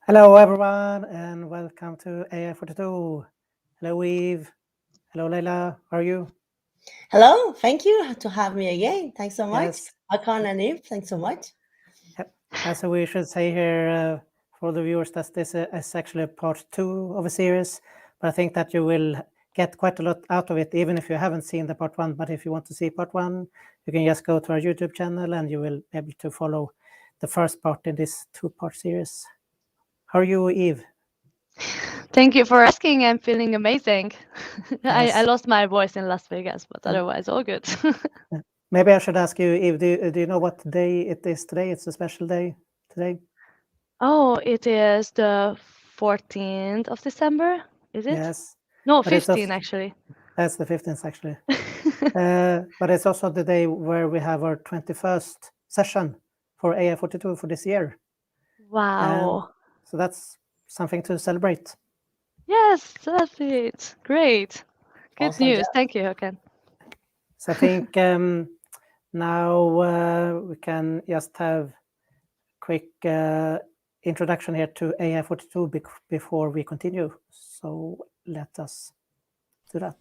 Hello, everyone, and welcome to AI42. Hello, Eve. Hello, Layla. How are you? Hello, thank you to have me again. Thanks so much. Yes. Hakan and Eve, thanks so much. So we should say here for the viewers that this is actually part 2 of a series, but I think that you will get quite a lot out of it, even if you haven't seen the part 1. But if you want to see part 1, you can just go to our YouTube channel and you will be able to follow the first part in this 2-part series. How are you, Eve? Thank you for asking. I'm feeling amazing. I Yes. lost my voice in Las Vegas, but otherwise all good. Maybe I should ask you, Eve, do you know what day it is today? It's a special day today. Oh, it is the 14th of December, is it? Yes. No, But it's 15 also, actually. that's the 15th actually. But it's also the day where we have our 21st session for AI42 for this year. Wow. So that's something to celebrate. Yes, that's it. Great. Good Awesome news. job. Thank you, Hakan. So I think now we can just have a quick introduction here to AI42 before we continue. So let us do that.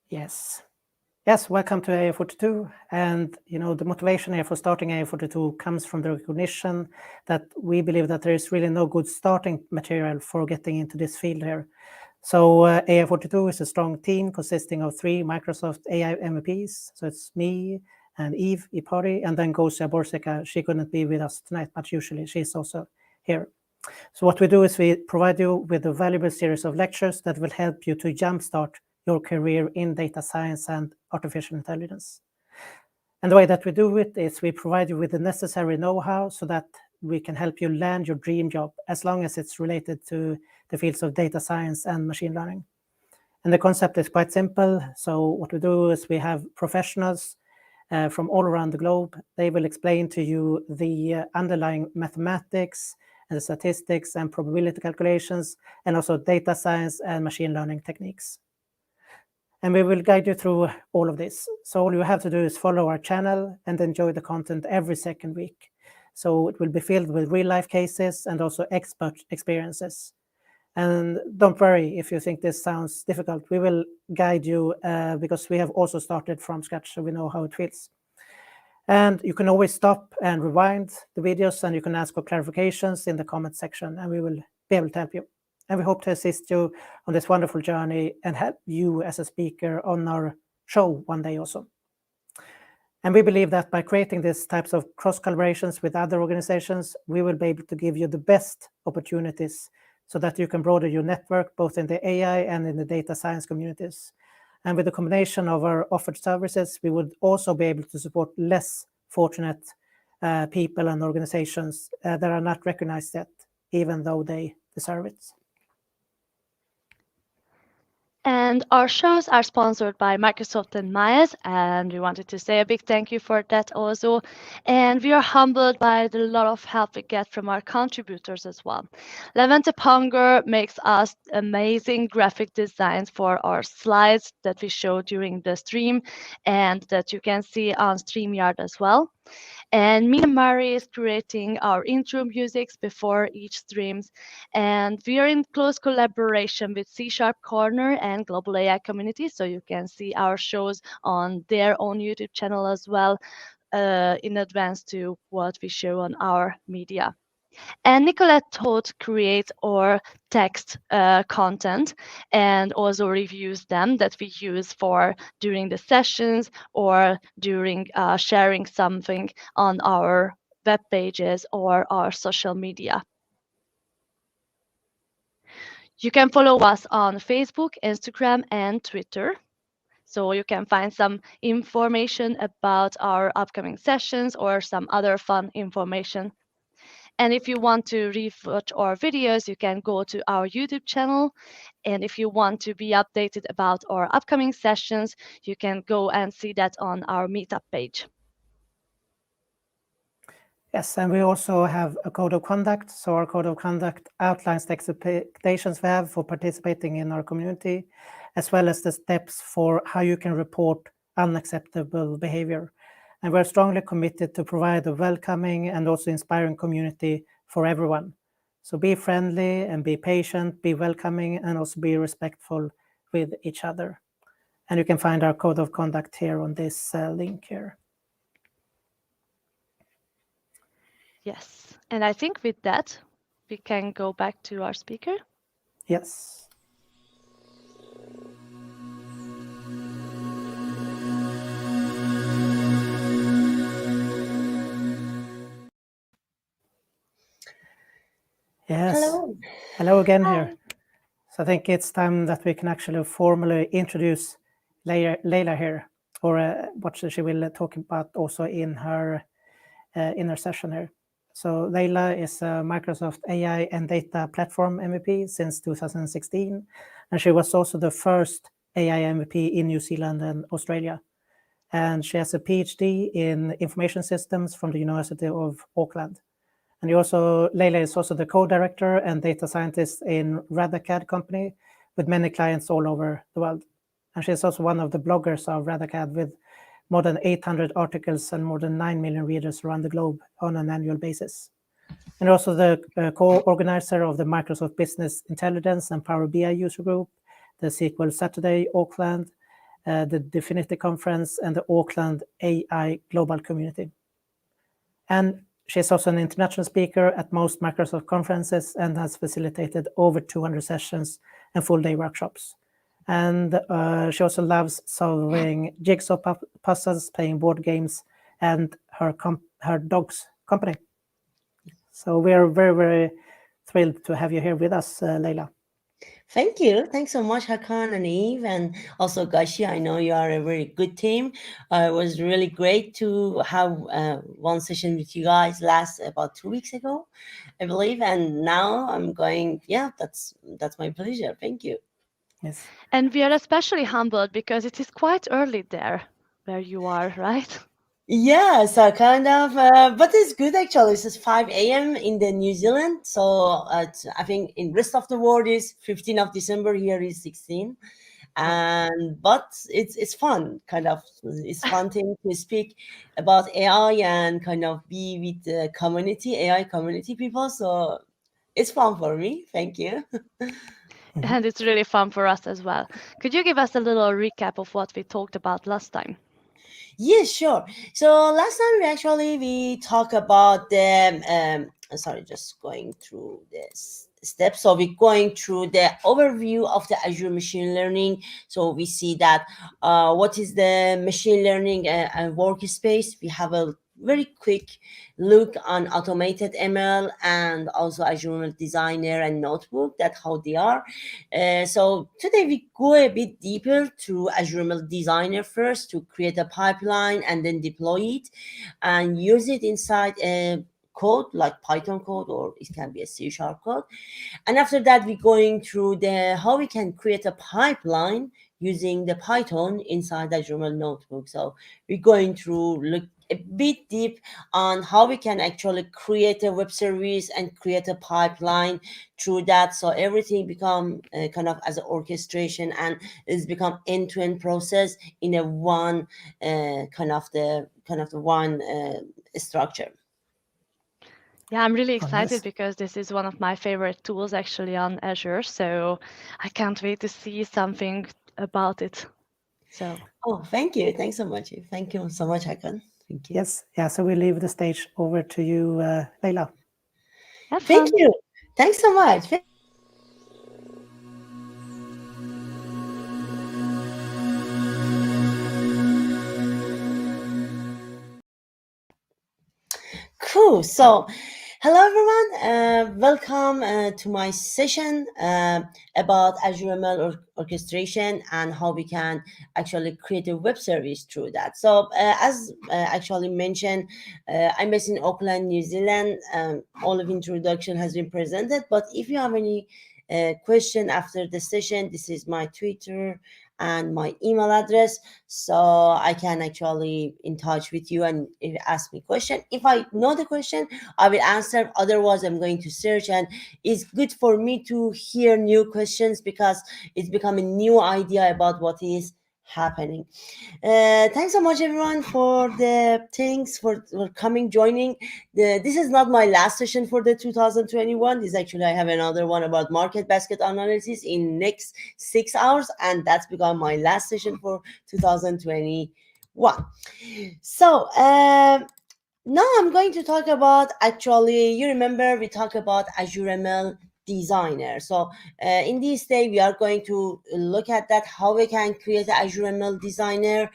Yes. Yes, welcome to AI42. And, the motivation here for starting AI42 comes from the recognition that we believe that there is really no good starting material for getting into this field here. So AI42 is a strong team consisting of 3 Microsoft AI MVPs. So it's me and Eve Ipari, and then Gosia Borsika. She couldn't be with us tonight, but usually she's also here. So what we do is we provide you with a valuable series of lectures that will help you to jumpstart your career in data science and artificial intelligence. And the way that we do it is we provide you with the necessary know-how so that we can help you land your dream job as long as it's related to the fields of data science and machine learning. And the concept is quite simple. So what we do is we have professionals from all around the globe. They will explain to you the underlying mathematics and the statistics and probability calculations, and also data science and machine learning techniques. And we will guide you through all of this. So all you have to do is follow our channel and enjoy the content every second week. So it will be filled with real-life cases and also expert experiences. And don't worry if you think this sounds difficult. We will guide you because we have also started from scratch, so we know how it feels. And you can always stop and rewind the videos, and you can ask for clarifications in the comment section, and we will be able to help you. And we hope to assist you on this wonderful journey and help you as a speaker on our show one day also. And we believe that by creating these types of cross collaborations with other organizations, we will be able to give you the best opportunities so that you can broaden your network both in the AI and in the data science communities. And with the combination of our offered services, we would also be able to support less fortunate people and organizations that are not recognized yet, even though they deserve it. And our shows are sponsored by Microsoft and Myers, and we wanted to say a big thank you for that also. And we are humbled by the lot of help we get from our contributors as well. Levante Ponger makes us amazing graphic designs for our slides that we show during the stream and that you can see on StreamYard as well. And Mina Mari is creating our intro musics before each streams. And we are in close collaboration with C# Corner and Global AI Community, so you can see our shows on their own YouTube channel as well in advance to what we show on our media. And Nicolette Todd creates our text content and also reviews them that we use for during the sessions or during sharing something on our web pages or our social media. You can follow us on Facebook, Instagram, and Twitter. So you can find some information about our upcoming sessions or some other fun information. And if you want to rewatch our videos, you can go to our YouTube channel. And if you want to be updated about our upcoming sessions, you can go and see that on our meetup page. Yes, and we also have a code of conduct. So our code of conduct outlines the expectations we have for participating in our community, as well as the steps for how you can report unacceptable behavior. And we're strongly committed to provide a welcoming and also inspiring community for everyone. So be friendly and be patient, be welcoming, and also be respectful with each other. And you can find our code of conduct here on this link here. Yes, and I think with that, we can go back to our speaker. Yes. Yes. Hello. Hello again Hi. here. So I think it's time that we can actually formally introduce Layla here, or what she will talk about also in her session here. So Layla is a Microsoft AI and data platform MVP since 2016, and she was also the first AI MVP in New Zealand and Australia. And she has a Ph.D. in information systems from the University of Auckland. And Leila is also the co-director and data scientist in RADACAD Company with many clients all over the world. And she's also one of the bloggers of RADACAD with more than 800 articles and more than 9 million readers around the globe on an annual basis. And also the co-organizer of the Microsoft Business Intelligence and Power BI user group, the SQL Saturday Auckland, the Difinity Conference, and the Auckland AI global community. And she's also an international speaker at most Microsoft conferences and has facilitated over 200 sessions and full-day workshops. And she also loves solving jigsaw puzzles, playing board games, and her dog's company. So we are very, very thrilled to have you here with us, Leila. Thank you. Thanks so much, Hakan and Eve, and also Gashi. I know you are a very good team. It was really great to have one session with you guys last about 2 weeks ago, I believe. And now I'm going, yeah, that's my pleasure. Thank you. Yes. And we are especially humbled because it is quite early there where you are, right? Yeah, so kind of, but it's good actually. It's 5 a.m. in the New Zealand, so I think in rest of the world is 15th of December. Here is 16, and but it's fun. Kind of, it's fun thing to speak about AI and kind of be with the community, AI community people. So it's fun for me. Thank you. And it's really fun for us as well. Could you give us a little recap of what we talked about last time? Yes, sure. So last time we talked about the sorry, just going through this steps. So we're going through the overview of the Azure machine learning. So we see that what is the machine learning and workspace. We have a very quick look on automated ML and also Azure ML Designer and Notebook, that how they are. So today we go a bit deeper to Azure ML Designer first to create a pipeline and then deploy it and use it inside a code like Python code, or it can be a C# code. And after that, we're going through the how we can create a pipeline using the Python inside Azure ML Notebook. So we're going through look a bit deep on how we can actually create a web service and create a pipeline through that, so everything become kind of as an orchestration and it's become end-to-end process in a one kind of the one structure. Yeah, I'm really excited nice. because this is one of my favorite tools actually on Azure. So I can't wait to see something about it. So Oh, thank you. Thanks so much. Thank you so much, Hakan. Thank you. Yes. Yeah. So we leave the stage over to you, Leila. have Thank fun. you. Thanks so much. Cool. So, hello everyone. Welcome to my session about Azure ML orchestration and how we can actually create a web service through that. So, as actually mentioned, I'm based in Auckland, New Zealand. All of introduction has been presented, but if you have any question after the session, this is my Twitter and my email address, so I can actually in touch with you and ask me question. If I know the question, I will answer. Otherwise, I'm going to search, and it's good for me to hear new questions because it's becoming a new idea about what is happening. Thanks so much everyone for the things for coming, joining. This is not my last session for the 2021. This actually, I have another one about market basket analysis in next 6 hours, and that's become my last session for 2021. So now I'm going to talk about, actually, you remember we talked about Azure ML Designer. So in this day, we are going to look at that, how we can create an Azure ML Designer,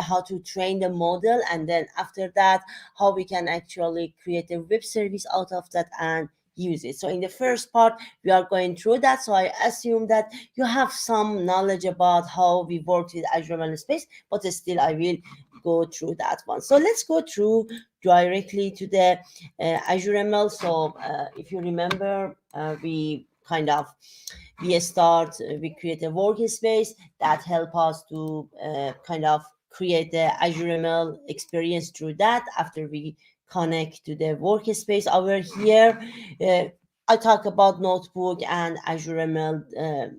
how to train the model, and then after that, how we can actually create a web service out of that and use it. So in the first part, we are going through that. So I assume that you have some knowledge about how we work with Azure ML space, but still I will go through that one. So let's go through directly to the Azure ML. So if you remember, we create a workspace that help us to create the Azure ML experience through that. After we connect to the workspace over here, I talk about notebook and Azure ML,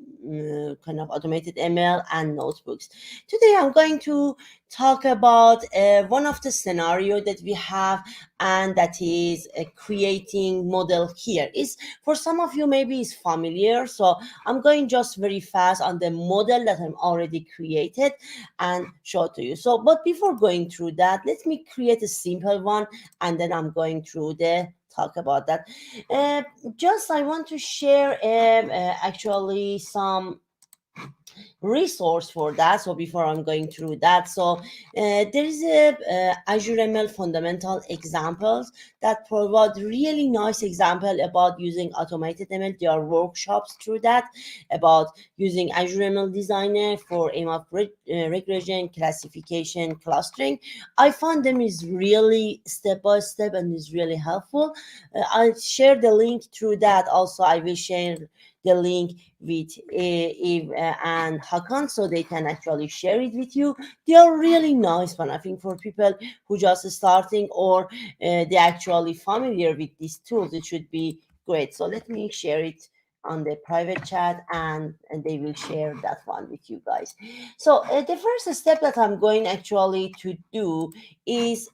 automated ML and notebooks. Today I'm going to talk about one of the scenario that we have, and that is creating model here. Is for some of you maybe is familiar, so I'm going just very fast on the model that I'm already created and show to you. So but before going through that, let me create a simple one, and then I'm going through the talk about that. Just I want to share actually some resource for that. So before I'm going through that, so there is a Azure ML fundamental examples that provide really nice example about using automated ML. There are workshops through that about using Azure ML Designer for aim of regression, classification, clustering. I found them is really step by step and is really helpful. I'll share the link through that. Also, I will share the link with Eve and Hakan, so they can actually share it with you. They are really nice one, I think, for people who just starting or they actually familiar with these tools. It should be great. So let me share it on the private chat, and they will share that one with you guys. So the first step that I'm going actually to do is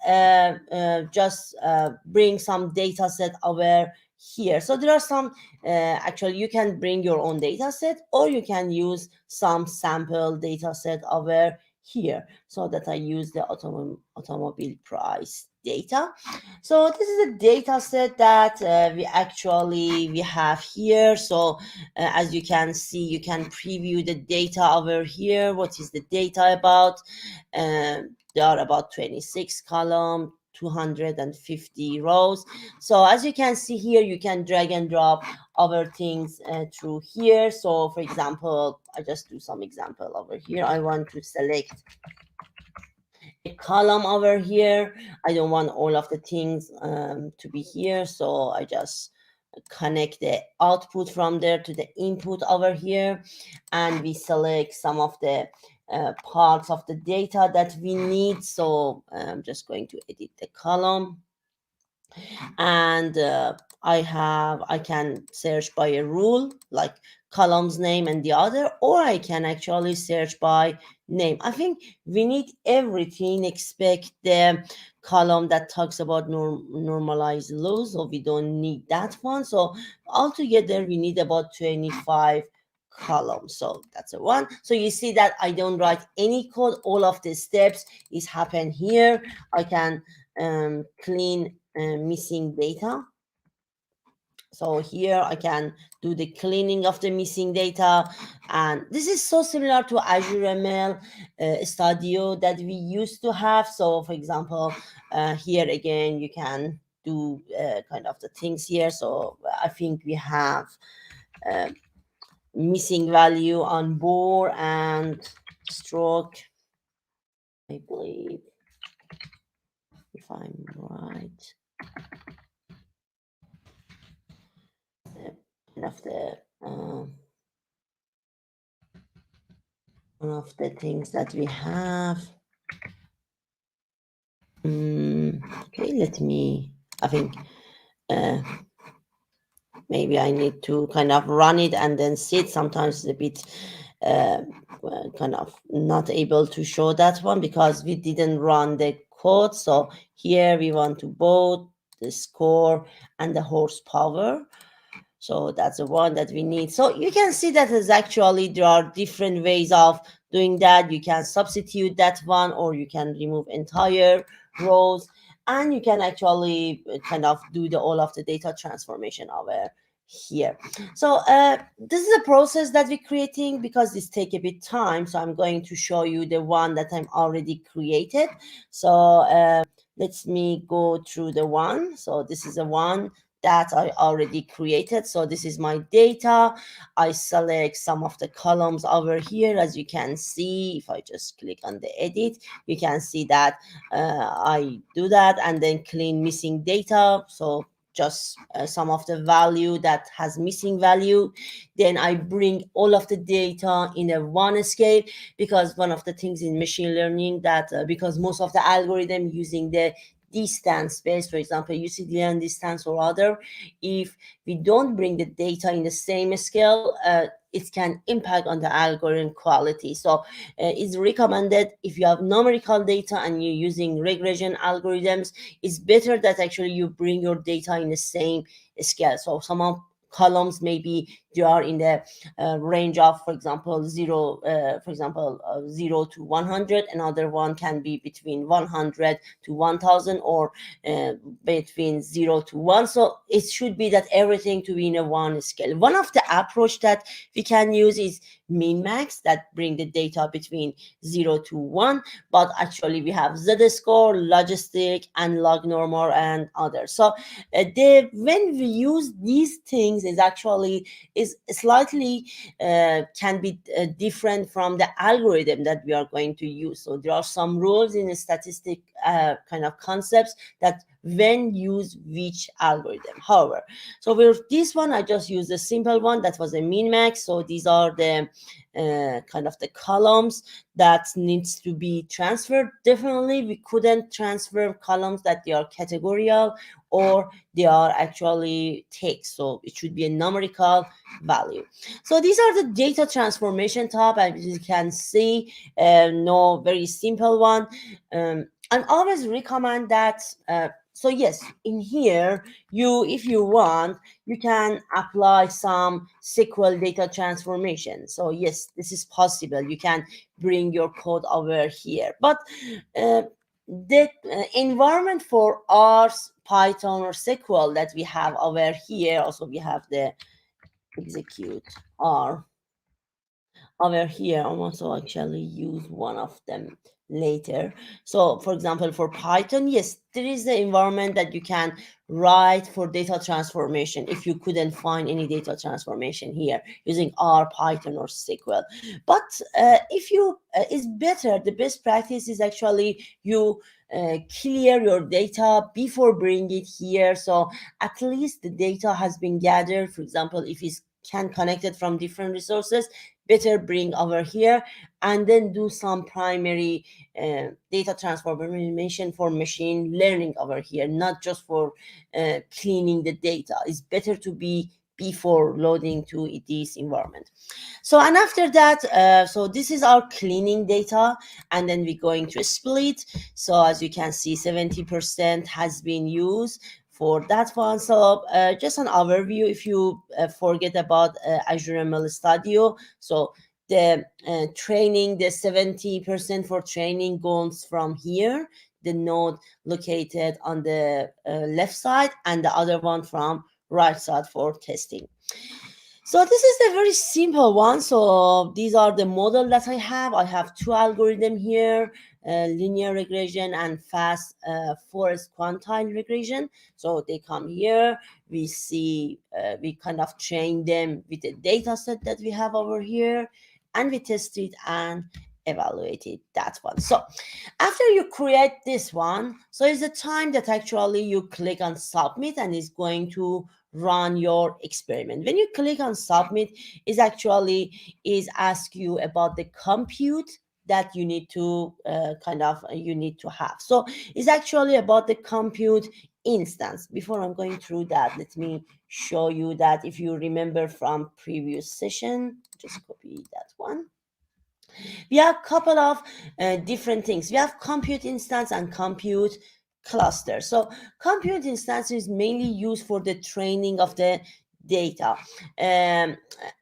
just bring some data set over here. So there are some actually you can bring your own data set, or you can use some sample data set over here. So that I use the automobile price data. So this is a data set that we have here. So as you can see, you can preview the data over here. What is the data about? There are about 26 column, 250 rows. So as you can see here, you can drag and drop other things through here. So for example, I just do some example over here. I want to select a column over here. I don't want all of the things to be here, so I just connect the output from there to the input over here, and we select some of the parts of the data that we need. So I'm just going to edit the column, and I can search by a rule like columns name and the other, or I can actually search by name. I think we need everything except the column that talks about normalized lows, so we don't need that one. So altogether we need about 25 columns. So that's a one. So you see that I don't write any code. All of the steps is happen here. I can clean missing data. So here I can do the cleaning of the missing data, and this is so similar to Azure ML Studio that we used to have. So for example, here again you can do kind of the things here. So I think we have missing value on bore and stroke, I believe, if I'm right. Of the one of the things that we have. Okay, let me, I think maybe I need to kind of run it and then see it. Sometimes it's a bit kind of not able to show that one because we didn't run the code. So here we want to both the score and the horsepower. So that's the one that we need. So you can see that is actually there are different ways of doing that. You can substitute that one, or you can remove entire rows, and you can actually kind of do the all of the data transformation over here. So this is a process that we're creating because this take a bit time. So I'm going to show you the one that I'm already created. So let me go through the one. So this is the one that I already created. So this is my data. I select some of the columns over here. As you can see, if I just click on the edit, you can see that I do that and then clean missing data. So just some of the value that has missing value. Then I bring all of the data in a one scale, because one of the things in machine learning that because most of the algorithm using the distance space, for example, UCD distance or other, if we don't bring the data in the same scale, it can impact on the algorithm quality. So it's recommended if you have numerical data and you're using regression algorithms, it's better that actually you bring your data in the same scale. So some of columns maybe they are in the range of, for example, 0 to 100. Another one can be between 100 to 1000, or between 0 to 1. So it should be that everything to be in a one scale. One of the approach that we can use is min max, that bring the data between 0 to 1, but actually we have z-score, logistic, and log normal, and others. So when we use these things is actually is slightly can be different from the algorithm that we are going to use. So there are some rules in the statistic kind of concepts that when use which algorithm. However, so with this one I just used a simple one that was a min max. So these are the kind of the columns that needs to be transferred. Definitely we couldn't transfer columns that they are categorical or they are actually text, so it should be a numerical value. So these are the data transformation tab, as you can see. No, very simple one. I always recommend that so yes, in here if you want, you can apply some SQL data transformation. So yes, this is possible. You can bring your code over here, but the environment for R, Python, or SQL that we have over here, also we have the execute R over here. I'm also actually use one of them later. So for example, for Python, yes, there is the environment that you can write for data transformation if you couldn't find any data transformation here using R, Python, or SQL. But if you is better, the best practice is actually you clear your data before bring it here. So at least the data has been gathered. For example, if it's can connect it from different resources, better bring over here and then do some primary data transformation for machine learning over here, not just for cleaning the data. It's better to be before loading to this environment. So and after that, so this is our cleaning data, and then we're going to split. So as you can see, 70% has been used for that one. So just an overview, if you forget about Azure ML Studio, so the training, the 70% for training goes from here, the node located on the left side, and the other one from right side for testing. So this is a very simple one. So these are the model that I have. I have two algorithms here, linear regression and fast forest quantile regression. So they come here. We see, we kind of train them with the data set that we have over here, and we test it and evaluated that one. So after you create this one, so it's the time that actually you click on submit and it's going to run your experiment. When you click on submit, is actually ask you about the compute that you need to have. So it's actually about the compute instance. Before I'm going through that, let me show you that. If you remember from previous session, just copy that one. We have a couple of different things. We have compute instance and compute cluster. So compute instance is mainly used for the training of the data.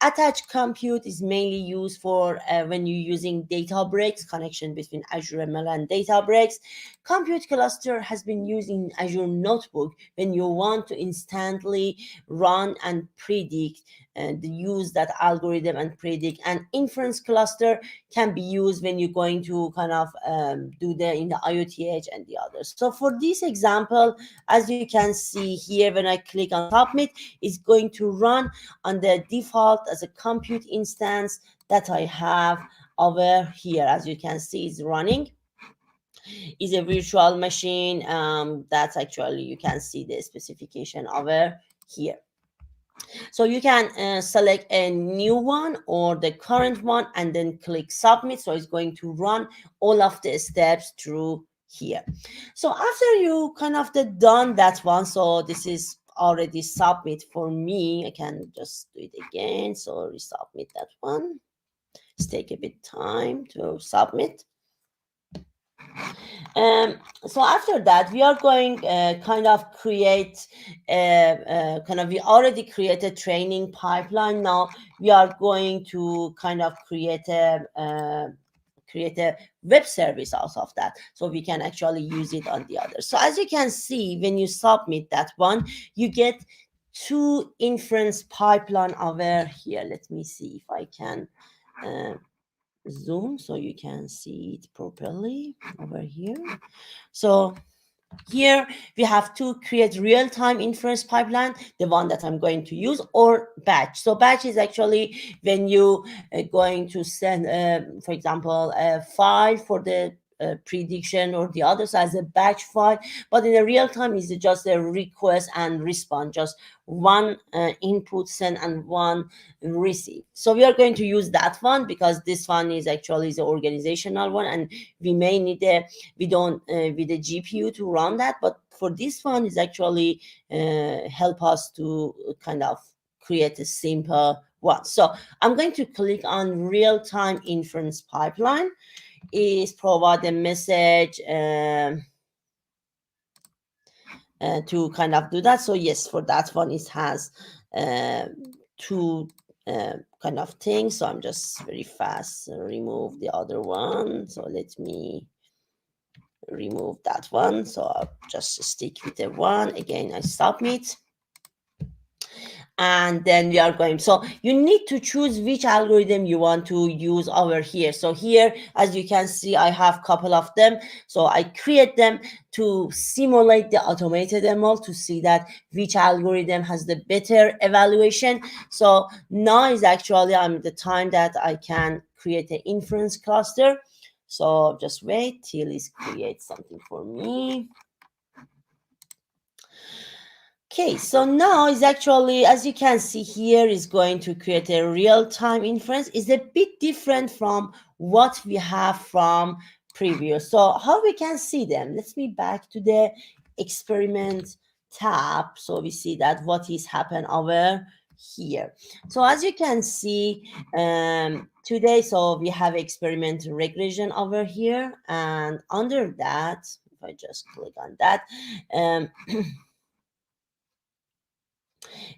Attached compute is mainly used for when you're using Databricks, connection between Azure ML and Databricks. Compute cluster has been used in Azure Notebook when you want to instantly run and predict and use that algorithm and predict. And inference cluster can be used when you're going to do in the IoT edge and the others. So for this example, as you can see here, when I click on submit, it's going to run on the default as a compute instance that I have over here. As you can see, it's running. Is a virtual machine. That's actually, you can see the specification over here. So you can select a new one or the current one and then click submit. So it's going to run all of the steps through here. So after you done that one, so this is already submit for me. I can just do it again. So resubmit that one. It's take a bit time to submit. So after that, we are going create we already created training pipeline. Now we are going to create a web service out of that, so we can actually use it on the other. So as you can see, when you submit that one, you get 2 inference pipeline over here. Let me see if I can zoom so you can see it properly over here. So here we have to create real-time inference pipeline, the one that I'm going to use, or batch. So batch is actually when you are going to send, for example, a file for the prediction or the others as a batch file, but in a real time is just a request and response, just one input send and one receive. So we are going to use that one because this one is actually the organizational one, and we may need we don't with the GPU to run that, but for this one is actually help us to create a simple one. So I'm going to click on real-time inference pipeline. Is provide a message to do that. So yes, for that one it has 2 things. So I'm just very fast remove the other one. So let me remove that one. So I'll just stick with the one. Again, I submit. And then we are going, so you need to choose which algorithm you want to use over here. So here, as you can see, I have a couple of them. So I create them to simulate the automated ML to see that which algorithm has the better evaluation. So now is actually the time that I can create an inference cluster. So just wait till it creates something for me. Okay, so now is actually, as you can see here, is going to create a real-time inference. Is a bit different from what we have from previous. So how we can see them? Let's be back to the experiment tab. So we see that what is happened over here. So as you can see today, so we have experiment regression over here, and under that, if I just click on that,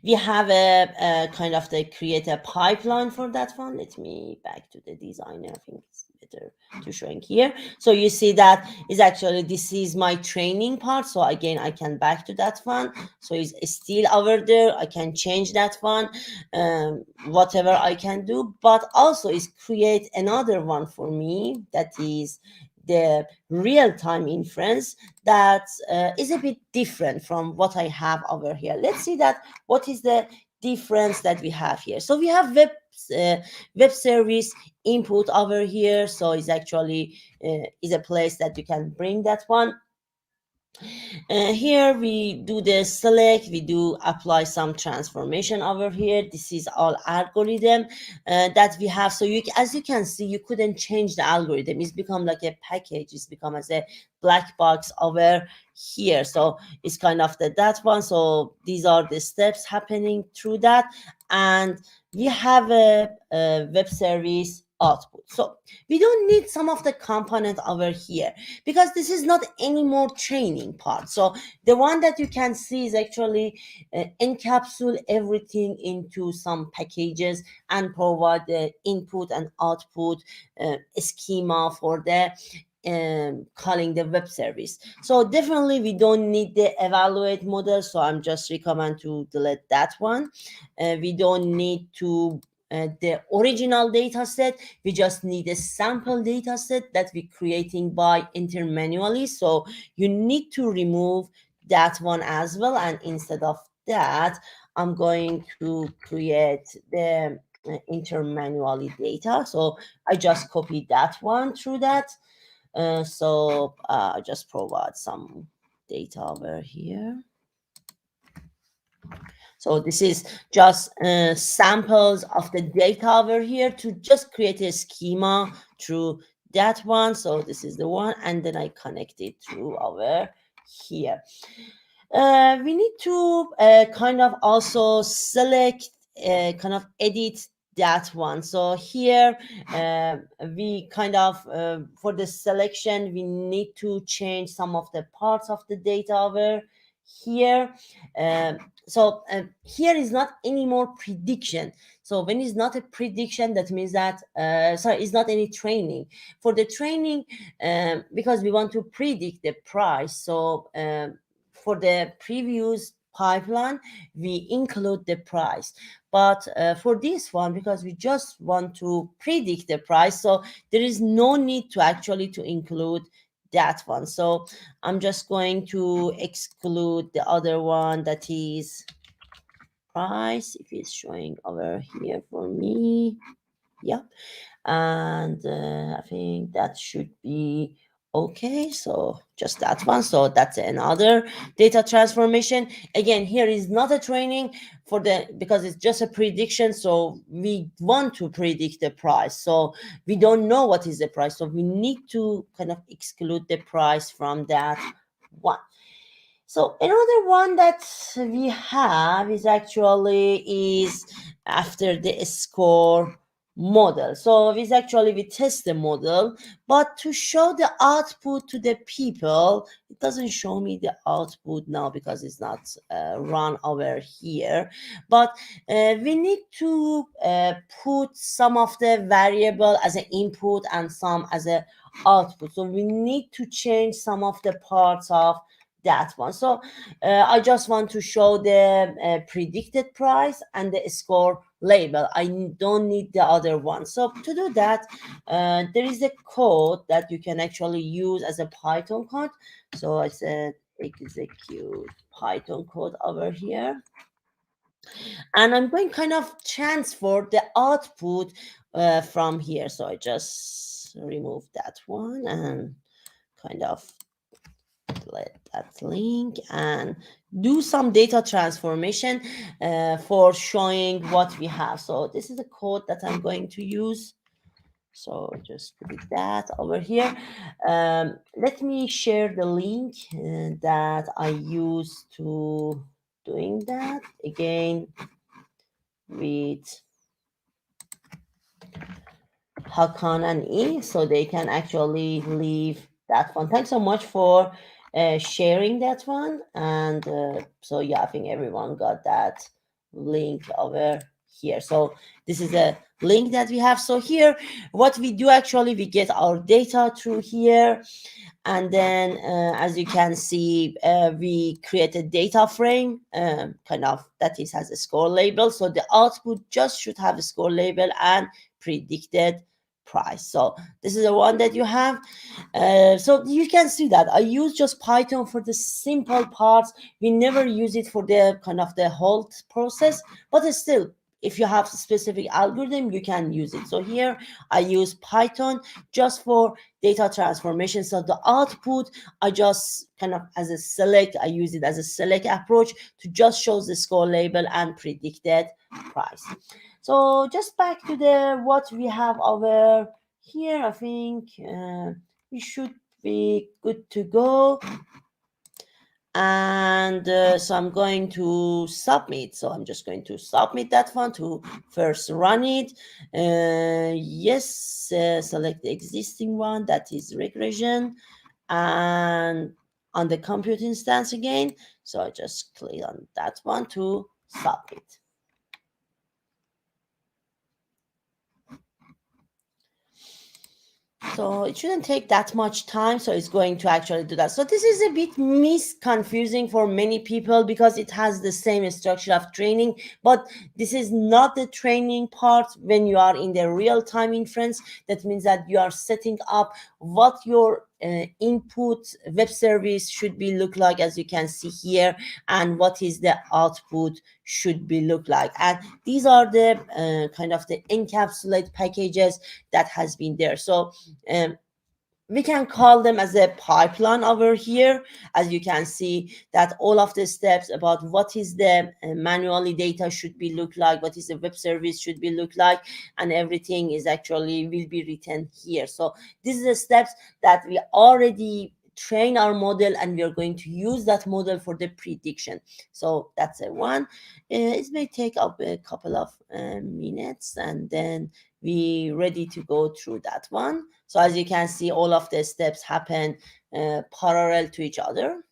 we have a they create a pipeline for that one. Let me back to the designer. I think it's better to showing here. So you see that is actually, this is my training part. So again, I can back to that one. So it's still over there. I can change that one, whatever I can do, but also is create another one for me that is the real-time inference that is a bit different from what I have over here. Let's see that what is the difference that we have here. So we have web service input over here. So it's actually is a place that you can bring that one. Here we do the select, we do apply some transformation over here. This is all algorithm that we have. So as you can see, you couldn't change the algorithm. It's become like a package. It's become as a black box over here. So it's kind of that one. So these are the steps happening through that. And we have a web service output. So we don't need some of the component over here because this is not any more training part. So the one that you can see is actually encapsulate everything into some packages and provide the input and output schema for the calling the web service. So definitely we don't need the evaluate model, so I'm just recommend to delete that one. We don't need to the original data set. We just need a sample data set that we're creating by enter manually. So you need to remove that one as well. And instead of that, I'm going to create the enter manually data. So I just copied that one through that. So I just provide some data over here. So this is just samples of the data over here to just create a schema through that one. So this is the one, and then I connect it through over here. We need to kind of also select, kind of edit that one. So here we kind of for the selection we need to change some of the parts of the data over here. So here is not any more prediction. So when it's not a prediction, that means that sorry, it's not any training. For the training, because we want to predict the price, so for the previous pipeline we include the price, but for this one, because we just want to predict the price, so there is no need to actually to include that one. So I'm just going to exclude the other one, that is price, if it's showing over here for me. Yeah, and I think that should be okay. So just that one. So that's another data transformation. Again, here is not a training for the, because it's just a prediction. So we want to predict the price, so we don't know what is the price, so we need to kind of exclude the price from that one. So another one that we have is actually is after the score model. So it's actually we test the model, but to show the output to the people, it doesn't show me the output now because it's not run over here. But we need to put some of the variable as an input and some as a output. So we need to change some of the parts of that one. So I just want to show the predicted price and the score label. I don't need the other one. So to do that, there is a code that you can actually use as a Python code. So I said execute Python code over here, and I'm going kind of transfer the output from here. So I just remove that one and kind of let that link and do some data transformation for showing what we have. So this is the code that I'm going to use. So just put that over here. Let me share the link that I use to doing that again with Hakan and E, so they can actually leave that one. Thanks so much for sharing that one. And so yeah, I think everyone got that link over here. So this is a link that we have. So here, what we do actually, we get our data through here. And then as you can see, we create a data frame, kind of that is has a score label. So the output just should have a score label and predicted price. So this is the one that you have. So you can see that I use just Python for the simple parts. We never use it for the kind of the whole process, but still if you have a specific algorithm, you can use it. So here I use Python just for data transformation. So the output, I just kind of as a select, I use it as a select approach to just show the score label and predicted price. So just back to the what we have over here, I think we should be good to go. And so I'm going to submit. So I'm just going to submit that one to first run it. Yes, select the existing one, that is regression, and on the compute instance again. So I just click on that one to submit. So it shouldn't take that much time. So it's going to actually do that. So this is a bit confusing for many people because it has the same structure of training, but this is not the training part. When you are in the real-time inference, that means that you are setting up what your input web service should be look like, as you can see here, and what is the output should be look like. And these are the kind of the encapsulate packages that has been there. So we can call them as a pipeline over here. As you can see that all of the steps about what is the manually data should be look like, what is the web service should be look like, and everything is actually will be written here. So this is the steps that we already train our model, and we are going to use that model for the prediction. So that's a one. It may take up a couple of minutes, and then we ready to go through that one. So as you can see, all of the steps happen parallel to each other.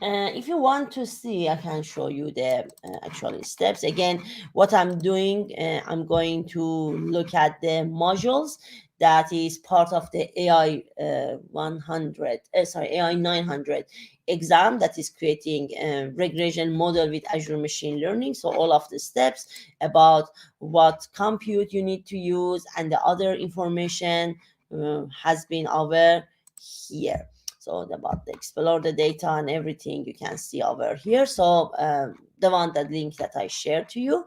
If you want to see, I can show you the actual steps. Again, what I'm doing, I'm going to look at the modules that is part of the AI 900 exam that is creating a regression model with Azure machine learning. So all of the steps about what compute you need to use and the other information has been over here. So about the explore the data and everything you can see over here. So the link that I shared to you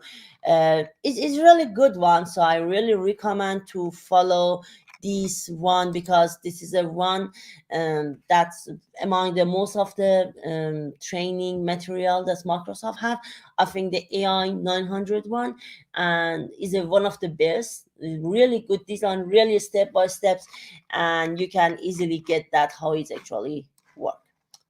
is really good one. So I really recommend to follow this one because this is a one that's among the most of the training material that Microsoft have. I think the AI 900 one and is one of the best. Really good design, really step by steps, and you can easily get that how it actually work.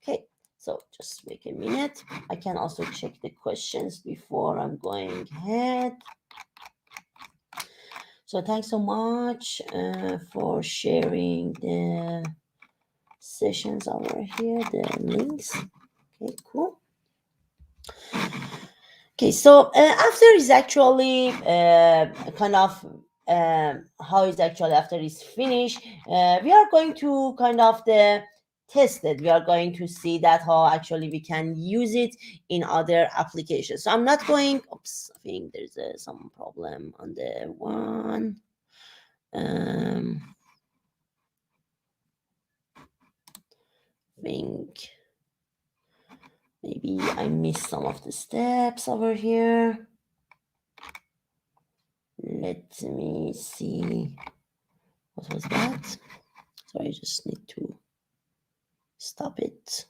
Okay, so just wait a minute. I can also check the questions before I'm going ahead. So thanks so much for sharing the sessions over here, the links. Okay, cool. Okay, so after is actually kind of how is actually after it's finished, we are going to kind of test it. We are going to see that how actually we can use it in other applications. So I'm not going, oops, I think there's some problem on the one. I think maybe I missed some of the steps over here. Let me see. What was that? So I just need to stop it.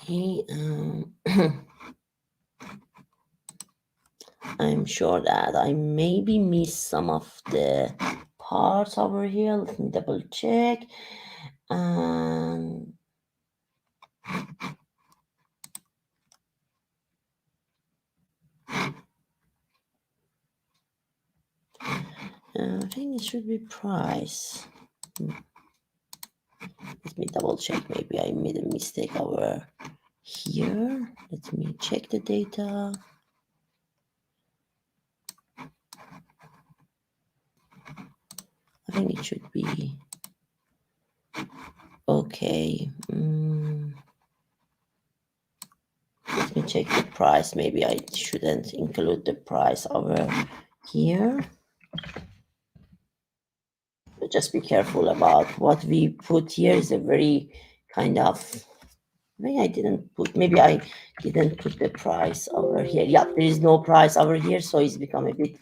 Okay. I'm sure that I maybe missed some of the parts over here. Let me double check. I think it should be price. Let me double check. Maybe I made a mistake over here. Let me check the data. I think it should be okay. Let me check the price. Maybe I shouldn't include the price over here. just be careful about what we put here. Is a very kind of, maybe I didn't put the price over here. Yeah, there is no price over here, so it's become a bit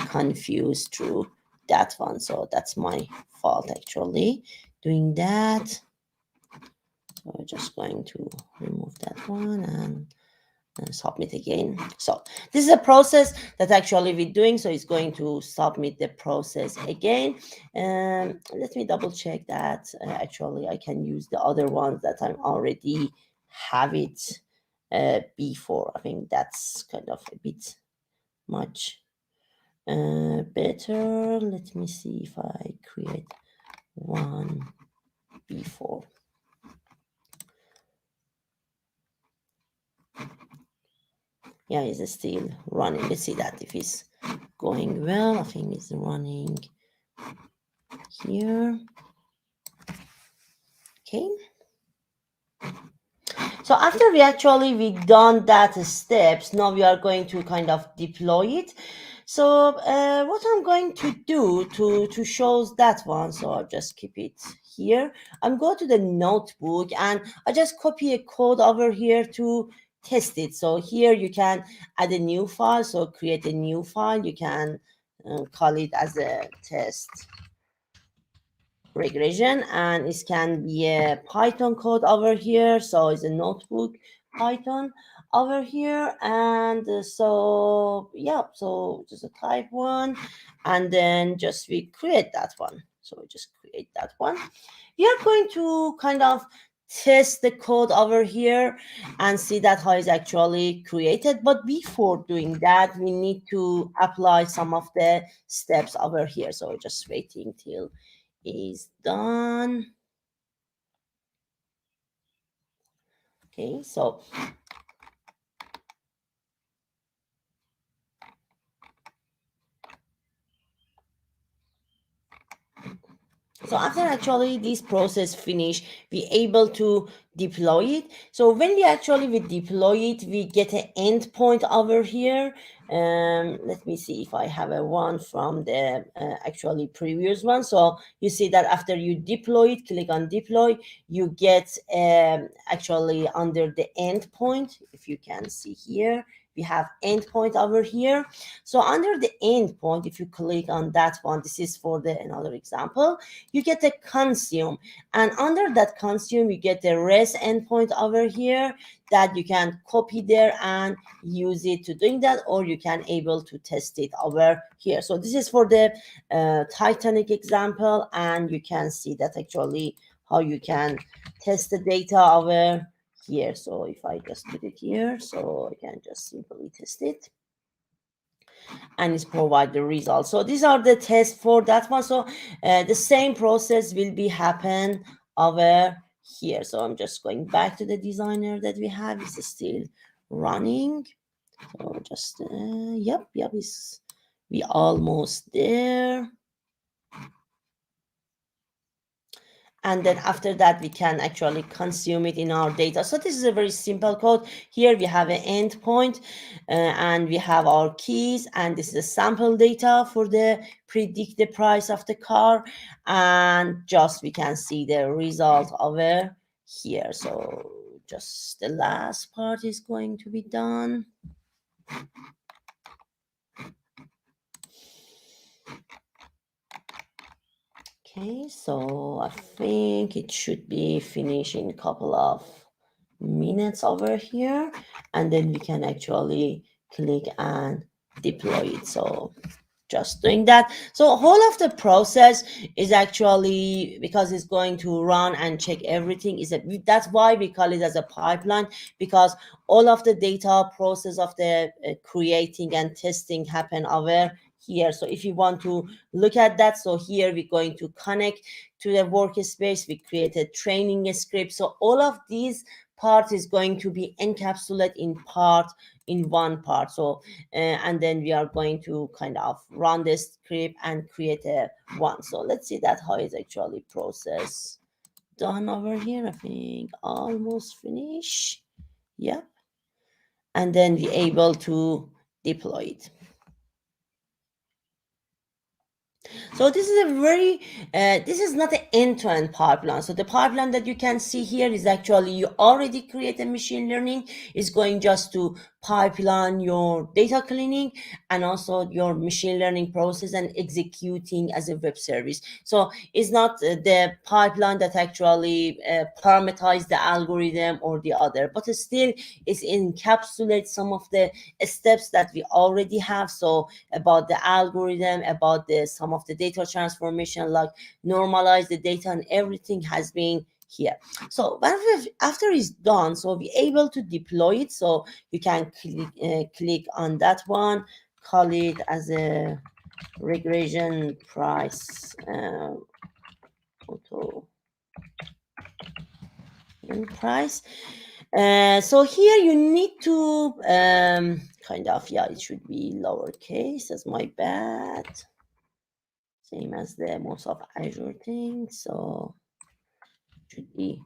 confused through that one. So that's my fault actually doing that. So we're just going to remove that one and submit again. So this is a process that actually we're doing. So it's going to submit the process again. Let me double check that actually I can use the other ones that I'm already have it before. I think that's kind of a bit much better. Let me see if I create one before. Yeah, it's still running. Let's see that if it's going well. I think it's running here. Okay. So after we've done that steps, now we are going to kind of deploy it. So what I'm going to do to show that one, so I'll just keep it here. I'm going to the notebook and I just copy a code over here to test it. So here you can add a new file. So create a new file. You can call it as a test regression, and it can be a Python code over here. So it's a notebook Python over here, and so yeah, so just a type one, and then just we create that one. So we just create that one. We are going to kind of test the code over here and see that how it's actually created. But before doing that, we need to apply some of the steps over here. So just waiting till is done. Okay, so after actually this process finish, we able to deploy it. So when we deploy it, we get an endpoint over here. Let me see if I have a one from the actually previous one. So you see that after you deploy it, click on deploy, you get actually under the endpoint. If you can see here, we have endpoint over here. So under the endpoint, if you click on that one, this is for the another example, you get a consume, and under that consume you get the REST endpoint over here that you can copy there and use it to doing that, or you can able to test it over here. So this is for the Titanic example, and you can see that actually how you can test the data over here. So if I just put it here, so I can just simply test it and it's provide the results. So these are the tests for that one. So the same process will be happen over here. So I'm just going back to the designer that we have. It's still running. So just yep, we almost there. And then after that, we can actually consume it in our data. So this is a very simple code. Here we have an endpoint and we have our keys, and this is a sample data for the predict the price of the car, and just we can see the result over here. So just the last part is going to be done. Okay, so I think it should be finished in a couple of minutes over here, and then we can actually click and deploy it. So just doing that. So whole of the process is actually, because it's going to run and check everything, that's why we call it as a pipeline, because all of the data process of the creating and testing happen over here. So if you want to look at that, so here we're going to connect to the workspace. We created training script. So all of these part is going to be encapsulated in one part. So and then we are going to kind of run this script and create a one. So let's see that how it's actually process done over here. I think almost finished. Yeah, and then we able to deploy it. So this is a very, this is not an end-to-end pipeline. So the pipeline that you can see here is actually you already create a machine learning. It's going just to pipeline your data cleaning and also your machine learning process and executing as a web service. So it's not the pipeline that actually parameterize the algorithm or the other, but still it encapsulates some of the steps that we already have. So about the algorithm, about the some of the data transformation, like normalize the data, and everything has been here. So after it's done, so we're able to deploy it. So you can click on that one, call it as a regression price auto price. So here you need to kind of, yeah, it should be lowercase, that's my bad, same as the most of Azure things, so it should be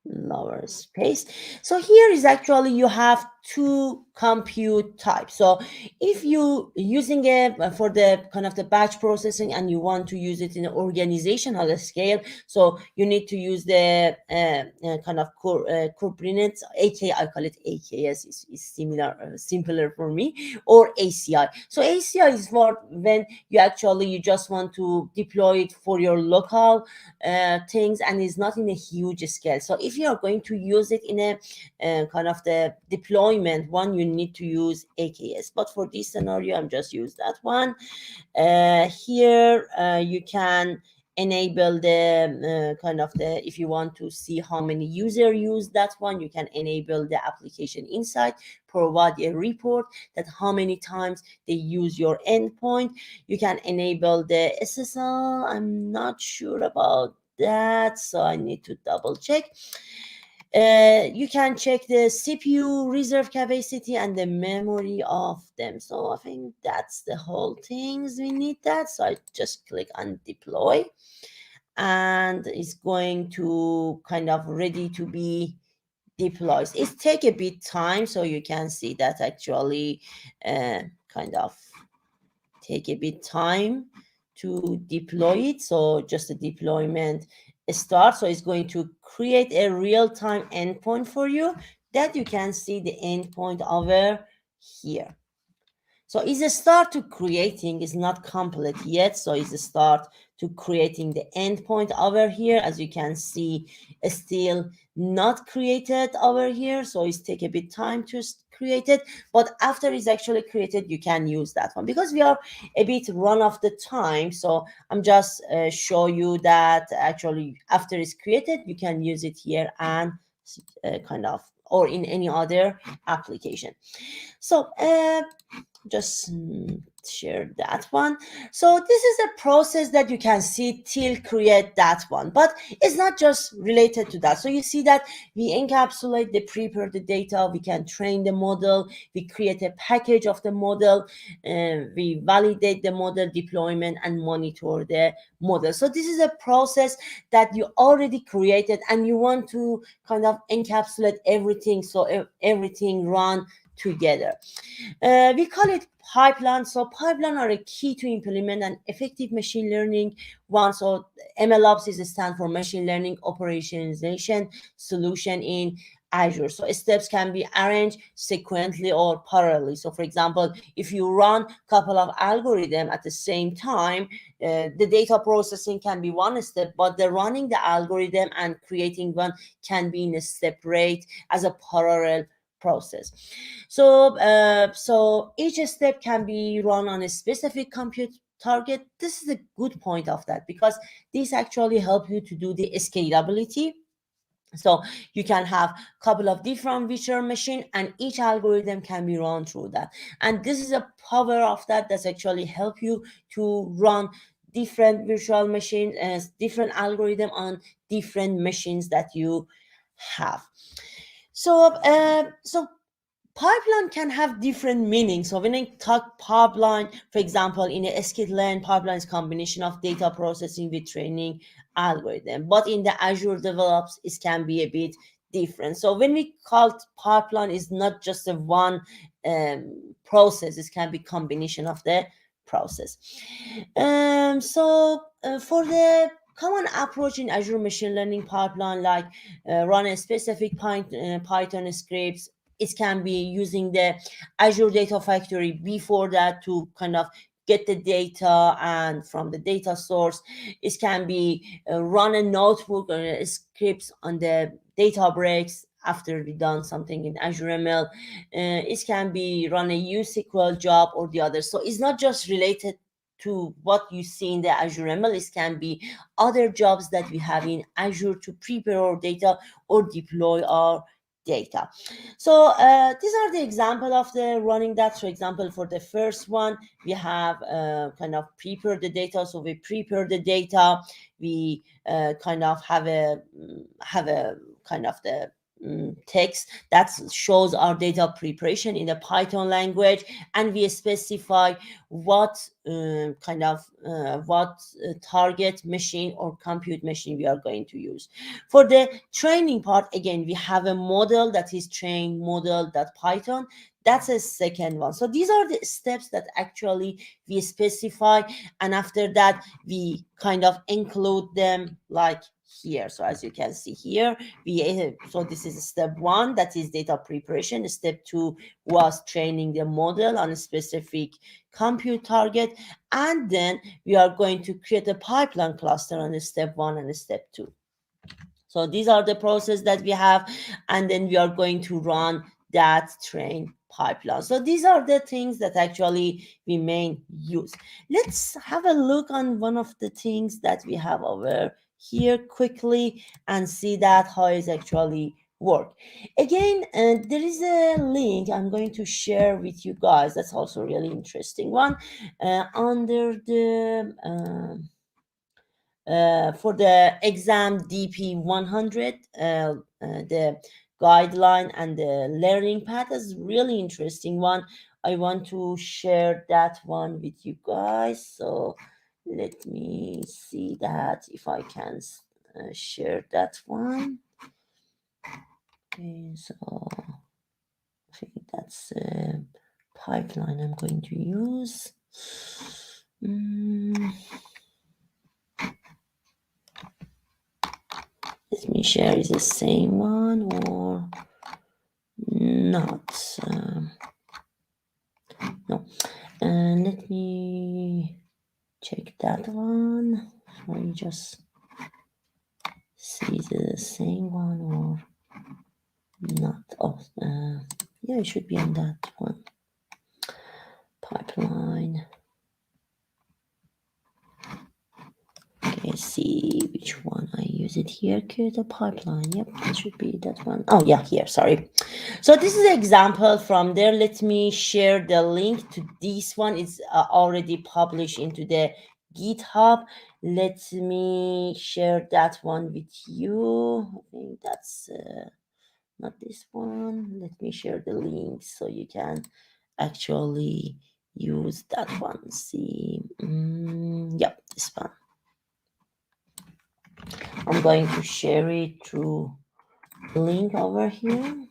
lower space. So here is actually you have two compute types. So if you using it for the kind of the batch processing and you want to use it in an organizational scale, so you need to use the kind of Kubernetes, AK, I call it AKS, is similar, simpler for me, or ACI. So ACI is for when you just want to deploy it for your local things and is not in a huge scale. So if you are going to use it in a kind of the deployment one, you need to use AKS. But for this scenario, I'm just use that one. Here you can enable the kind of the, if you want to see how many user use that one, you can enable the application insight, provide a report that how many times they use your endpoint. You can enable the SSL. I'm not sure about that, so I need to double check. You can check the CPU reserve capacity and the memory of them. So I think that's the whole things we need that. So I just click on deploy and it's going to kind of ready to be deployed. It take a bit time, so you can see that actually kind of take a bit time to deploy it. So just the deployment starts. So it's going to create a real-time endpoint for you that you can see the endpoint over here. So it's a start to creating, is not complete yet. So it's a start to creating the endpoint over here. As you can see, it's still not created over here. So it's take a bit time to create it. But after it's actually created, you can use that one because we are a bit run of the time. So I'm just show you that actually after it's created, you can use it here and kind of, or in any other application. So just share that one. So this is a process that you can see till create that one, but it's not just related to that. So you see that we encapsulate the prepare the data, we can train the model, we create a package of the model, we validate the model deployment and monitor the model. So this is a process that you already created and you want to kind of encapsulate everything, so everything run together. We call it pipeline. So pipeline are a key to implement an effective machine learning one. So MLOps is a stand for machine learning operationalization solution in Azure. So steps can be arranged sequentially or parallelly. So for example, if you run a couple of algorithms at the same time, the data processing can be one step, but the running the algorithm and creating one can be in a separate as a parallel process. So each step can be run on a specific compute target. This is a good point of that because this actually help you to do the scalability. So you can have a couple of different virtual machine and each algorithm can be run through that. And this is a power of that that's actually help you to run different virtual machines and different algorithm on different machines that you have. So pipeline can have different meanings. So when I talk pipeline, for example, in a sklearn, pipeline is combination of data processing with training algorithm. But in the Azure DevOps, it can be a bit different. So when we call pipeline, is not just a one process. It can be combination of the process. For the common approach in Azure machine learning pipeline, like run a specific Python scripts, it can be using the Azure Data Factory before that to kind of get the data, and from the data source, it can be run a notebook or scripts on the data breaks after we done something in Azure ML. It can be run a USQL job or the other. So it's not just related to what you see in the Azure ML. It can be other jobs that we have in Azure to prepare our data or deploy our data. So these are the example of the running that. For example, for the first one, we have kind of prepare the data. So we prepare the data. We kind of have a kind of the text that shows our data preparation in the Python language, and we specify what target machine or compute machine we are going to use. For the training part, again, we have a model that is trained model.python. That's a second one. So these are the steps that actually we specify, and after that we kind of include them like here. So as you can see here, so this is step one, that is data preparation. Step two was training the model on a specific compute target, and then we are going to create a pipeline cluster on step one and step two. So these are the process that we have, and then we are going to run that train pipeline. So these are the things that actually we main use. Let's have a look on one of the things that we have over here quickly and see that how it actually work. Again, there is a link I'm going to share with you guys. That's also really interesting one under the for the exam DP 100, the guideline and the learning path is really interesting one. I want to share that one with you guys. So let me see that if I can share that one. Okay, so I think that's a pipeline I'm going to use. Let me share, is the same one or not? No. And let me check that one. Let me just see the same one or not. Oh, yeah, it should be on that one. Pipeline. Okay, see which one I use it here. Create a pipeline. Yep, it should be that one. Oh yeah, here, sorry. So this is an example from there. Let me share the link to this one. It's already published into the GitHub. Let me share that one with you. I think that's not this one. Let me share the link so you can actually use that one. See, yep, this one. I'm going to share it through link over here.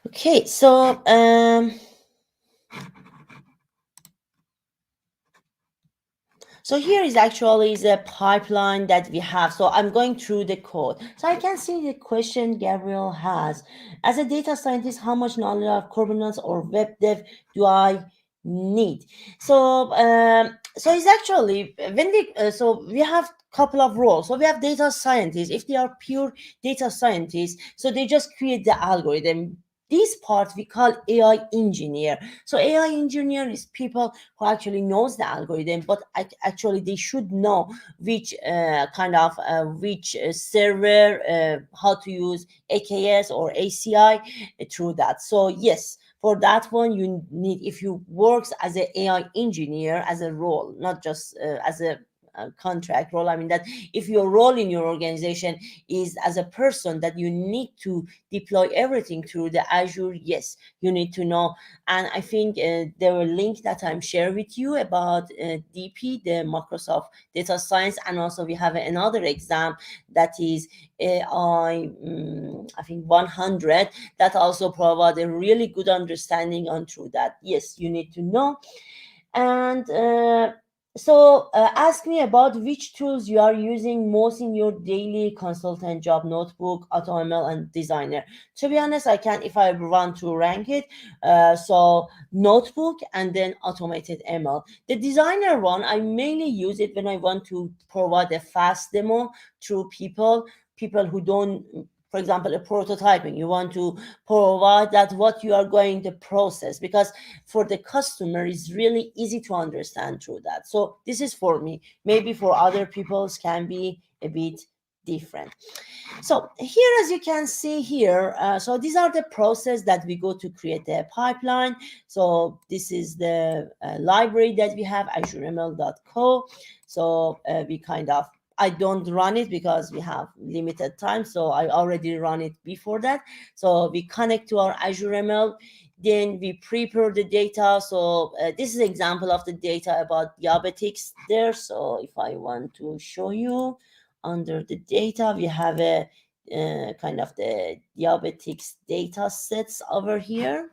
Okay, so so here is actually the pipeline that we have. So I'm going through the code. So I can see the question Gabriel has. As a data scientist, how much knowledge of Kubernetes or web dev do I need? So so it's actually when we have couple of roles. So we have data scientists. If they are pure data scientists, so they just create the algorithm. This part we call AI engineer. So AI engineer is people who actually knows the algorithm, but actually they should know which which server, how to use AKS or ACI through that. So yes, for that one you need, if you works as an AI engineer as a role, not just as a contract role. I mean that if your role in your organization is as a person that you need to deploy everything through the Azure, yes, you need to know. And I think there were link that I'm sharing with you about DP, the Microsoft Data Science, and also we have another exam that is I think 100, that also provide a really good understanding on through that. Yes, you need to know. And so ask me about which tools you are using most in your daily consultant job: Notebook, AutoML, and Designer. To be honest, I can, if I want to rank it, so Notebook and then automated ML. The Designer one, I mainly use it when I want to provide a fast demo through people who don't, for example, a prototyping. You want to provide that what you are going to process, because for the customer is really easy to understand through that. So this is for me. Maybe for other people's can be a bit different. So here, as you can see here, so these are the process that we go to create the pipeline. So this is the library that we have, azureml.co. So we kind of, I don't run it because we have limited time, so I already run it before that. So we connect to our Azure ML, then we prepare the data. So this is an example of the data about diabetics there. So if I want to show you, under the data, we have a kind of the diabetics data sets over here.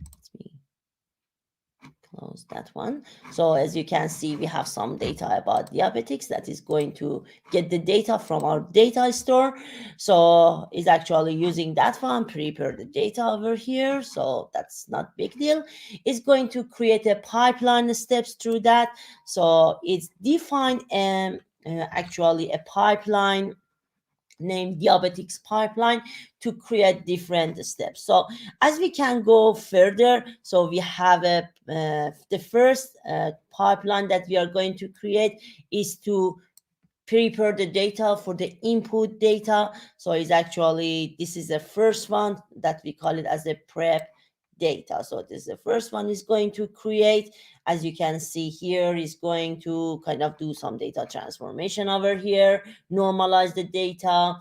Let me close that one. So as you can see, we have some data about diabetics that is going to get the data from our data store. So it's actually using that one, prepare the data over here. So that's not big deal. It's going to create a pipeline steps through that. So it's defined actually a pipeline named diabetics pipeline to create different steps. So as we can go further, so we have a the first pipeline that we are going to create is to prepare the data for the input data. So it's actually, this is the first one that we call it as a prep data. So this is the first one is going to create. As you can see here, is going to kind of do some data transformation over here, normalize the data,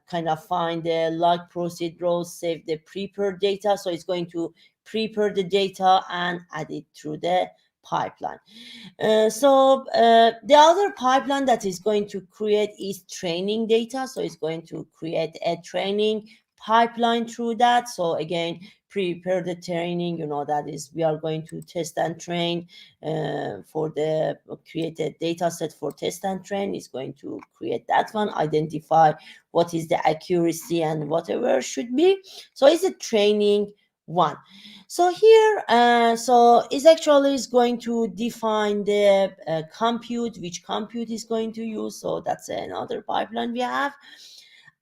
kind of find the log proceed rows, save the prepared data. So it's going to prepare the data and add it through the pipeline. The other pipeline that is going to create is training data. So it's going to create a training pipeline through that. So again, prepare the training, you know, that is, we are going to test and train for the created data set for test and train. Is going to create that one, identify what is the accuracy and whatever should be. So it's a training one. So here, so is actually is going to define the compute, which compute is going to use. So that's another pipeline we have.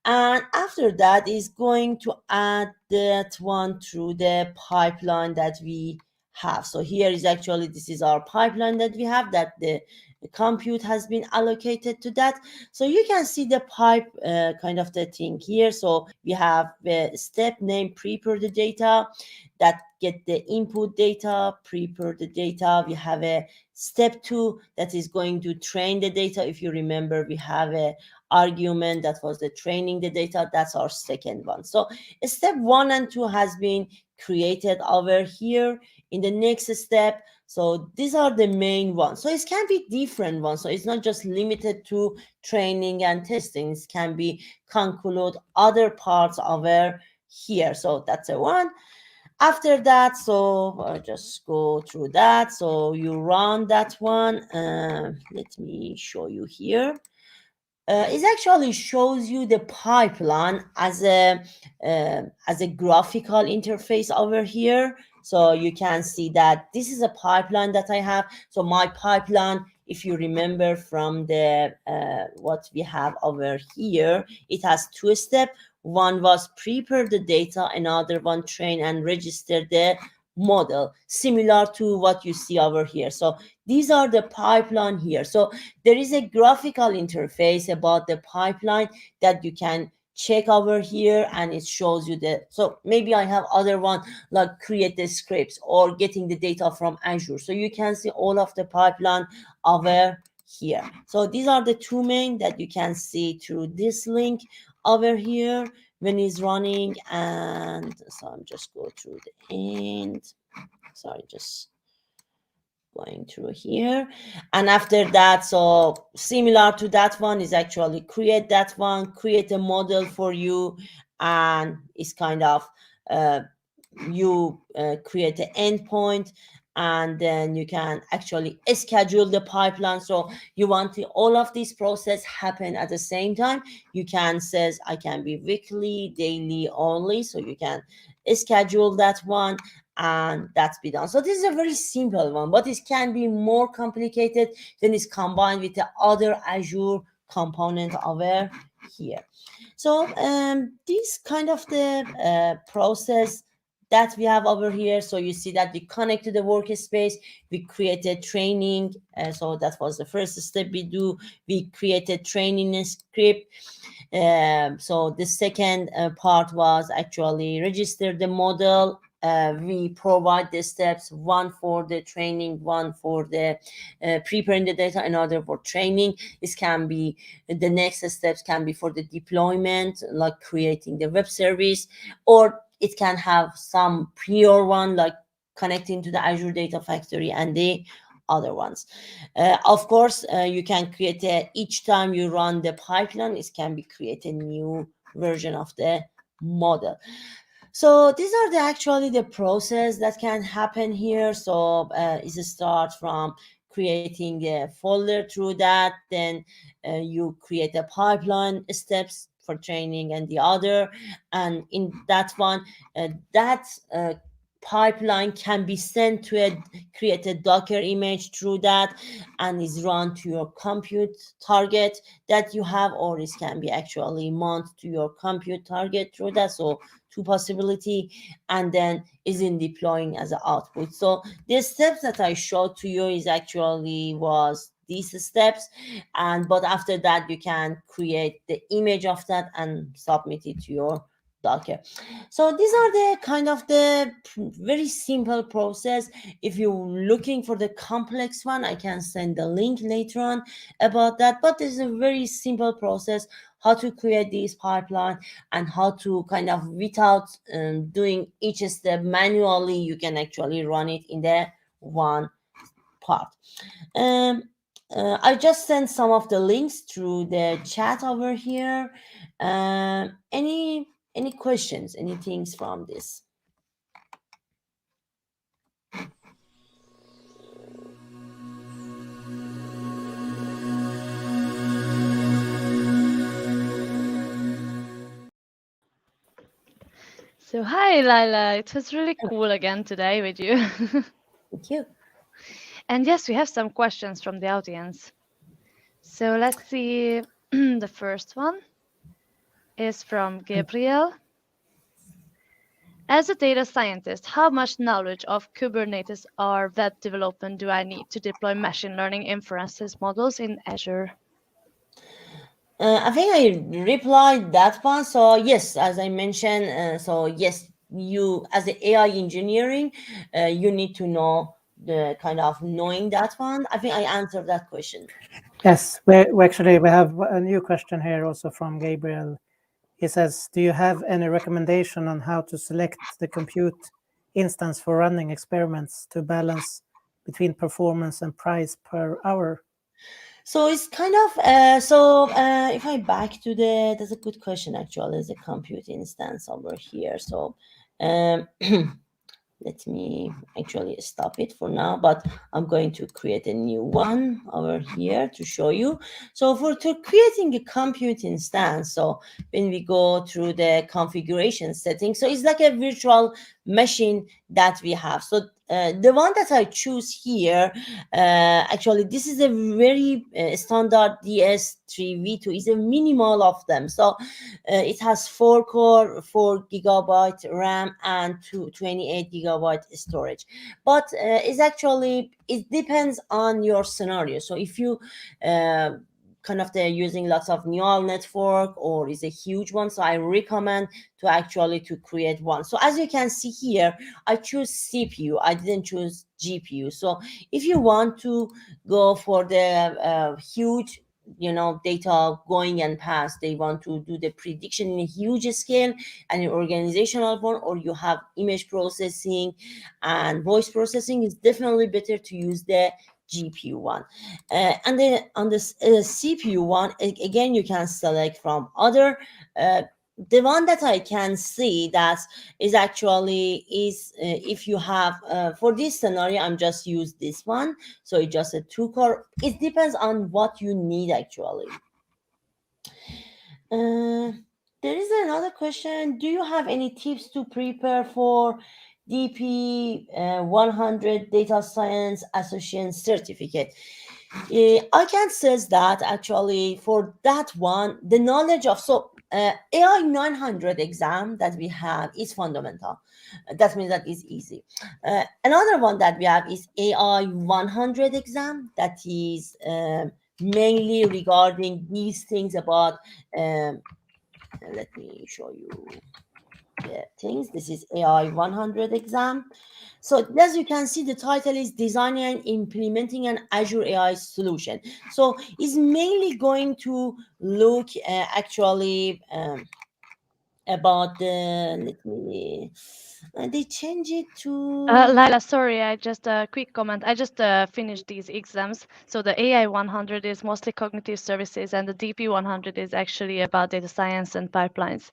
And after that is going to add that one through the pipeline that we have. So here is actually, this is our pipeline that we have, that the compute has been allocated to that. So you can see the pipe kind of the thing here. So we have the step name, prepare the data, that get the input data, prepare the data. We have a step 2 that is going to train the data. If you remember, we have a argument that was the training the data. That's our second one. So step 1 and 2 has been created over here in the next step. So these are the main ones. So it can be different ones. So it's not just limited to training and testing. It can be conclude other parts over here. So that's a one. After that, so I'll just go through that. So you run that one. Let me show you here. It actually shows you the pipeline as a graphical interface over here. So you can see that this is a pipeline that I have. So my pipeline, if you remember from the what we have over here, it has 2 steps. One was prepare the data, another one train and register the model, similar to what you see over here. So these are the pipeline here. So there is a graphical interface about the pipeline that you can check over here and it shows you the, so maybe I have other one like create the scripts or getting the data from Azure. So you can see all of the pipeline over here. So these are the two main that you can see through this link over here when it's running. And so I'm just go through the end. Sorry, just going through here. And after that, so similar to that one is actually create that one, create a model for you, and it's kind of you create an endpoint, and then you can actually schedule the pipeline. So you want all of this process happen at the same time. You can says I can be weekly, daily only, so you can schedule that one and that's be done. So this is a very simple one, but it can be more complicated when it's combined with the other Azure component over here. So this kind of the process that we have over here. So you see that we connect to the workspace, we created training. So that was the first step we do. We created training script. So the second part was actually register the model. We provide the steps, one for the training, one for the preparing the data, another for training. This can be, the next steps can be for the deployment, like creating the web service, or it can have some prior one like connecting to the Azure Data Factory and the other ones. Of course, you can create each time you run the pipeline, it can be create a new version of the model. So these are actually the process that can happen here. So it's a start from creating a folder through that, then you create a pipeline steps for training and the other, and in that one that pipeline can be sent to a created Docker image through that and is run to your compute target that you have, or it can be actually mount to your compute target through that. So two possibility, and then is in deploying as an output. So the steps that I showed to you is actually was these steps, and but after that you can create the image of that and submit it to your Docker. So these are the kind of the very simple process. If you're looking for the complex one, I can send the link later on about that, but this is a very simple process how to create this pipeline and how to kind of without doing each step manually, you can actually run it in the one part. I just sent some of the links through the chat over here. Any questions, any things from this? So hi, Leila. It was really cool again today with you. Thank you. And yes, we have some questions from the audience. So let's see. The first one is from Gabriel. As a data scientist, how much knowledge of Kubernetes or web development do I need to deploy machine learning inferences models in Azure? I think I replied that one. So yes, as I mentioned, so yes, you as an AI engineering, you need to know the kind of knowing that one. I think I answered that question. Yes, we actually have a new question here also from Gabriel. He says, do you have any recommendation on how to select the compute instance for running experiments to balance between performance and price per hour? So it's kind of if I back to the, that's a good question actually, there's a compute instance over here. So let me actually stop it for now, but I'm going to create a new one over here to show you. So for creating a compute instance, so when we go through the configuration settings, so it's like a virtual machine that we have. So the one that I choose here, actually this is a very standard DS3V2, is a minimal of them. So it has 4 core, 4 gigabyte RAM and 28 gigabyte storage. But it's actually, it depends on your scenario. So if you kind of they're using lots of neural network or is a huge one. So I recommend to actually to create one. So as you can see here, I choose CPU. I didn't choose GPU. So if you want to go for the huge data going and past, they want to do the prediction in a huge scale and an organizational one, or you have image processing and voice processing, is definitely better to use the GPU one. And then on the CPU one, again, you can select from other. The one that I can see that is actually is if you have for this scenario, I'm just use this one. So it's just a 2-core. It depends on what you need actually. There is another question. Do you have any tips to prepare for DP 100 Data Science Associate Certificate? I can say that actually for that one, the knowledge of AI 900 exam that we have is fundamental. That means that is easy. Another one that we have is AI 100 exam that is mainly regarding these things about let me show you the things. This is AI 100 exam. So as you can see, the title is Designing and Implementing an Azure AI Solution. So it's mainly going to look actually about the, let me, they change it to... Layla, sorry, I just a quick comment. I just finished these exams. So the AI 100 is mostly cognitive services, and the DP 100 is actually about data science and pipelines.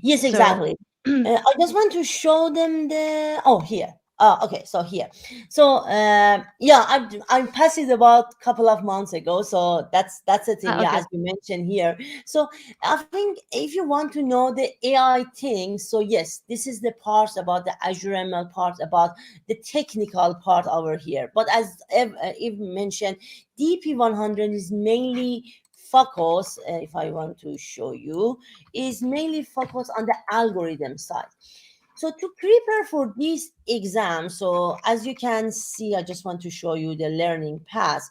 Yes, exactly. I just want to show them the... Oh, here. Okay, so here. So yeah, I passed it about a couple of months ago. So that's the thing. Yeah, Okay. as you mentioned here. So I think if you want to know the AI thing, so yes, this is the part about the Azure ML part, about the technical part over here. But as Eve mentioned, DP100 is mainly focus, if I want to show you, is mainly focused on the algorithm side. So to prepare for this exam, so as you can see, I just want to show you the learning path.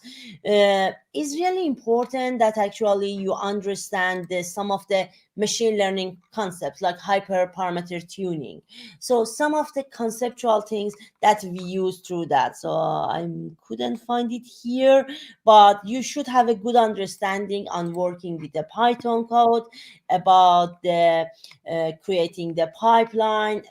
It's really important that actually you understand some of the machine learning concepts like hyperparameter tuning. So some of the conceptual things that we use through that. So I couldn't find it here, but you should have a good understanding on working with the Python code, about the creating the pipeline,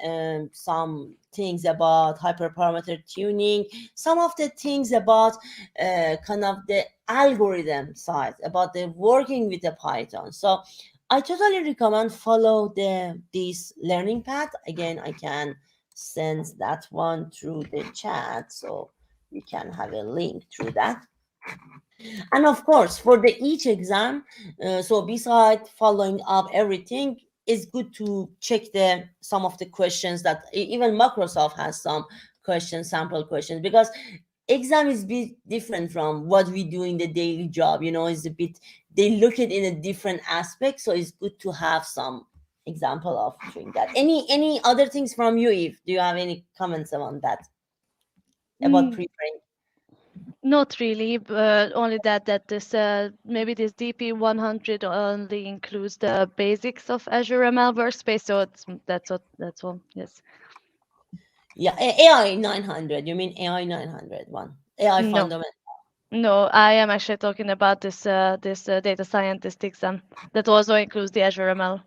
some things about hyperparameter tuning, some of the things about kind of the algorithm side, about the working with the Python. So I totally recommend follow this learning path. Again, I can send that one through the chat, so you can have a link through that. And of course, for the each exam, so beside following up everything, it's good to check some of the questions that even Microsoft has some questions, sample questions, because exam is a bit different from what we do in the daily job. It's a bit, they look at it in a different aspect, so it's good to have some example of doing that. Any other things from you, Eve? Do you have any comments on that, about preparing? Not really, but only that this maybe this DP 100 only includes the basics of Azure ML Workspace. So that's all. Yes. Yeah, AI 900. You mean AI 900 one? AI No. fundamental. No, I am actually talking about this data scientist exam that also includes the Azure ML.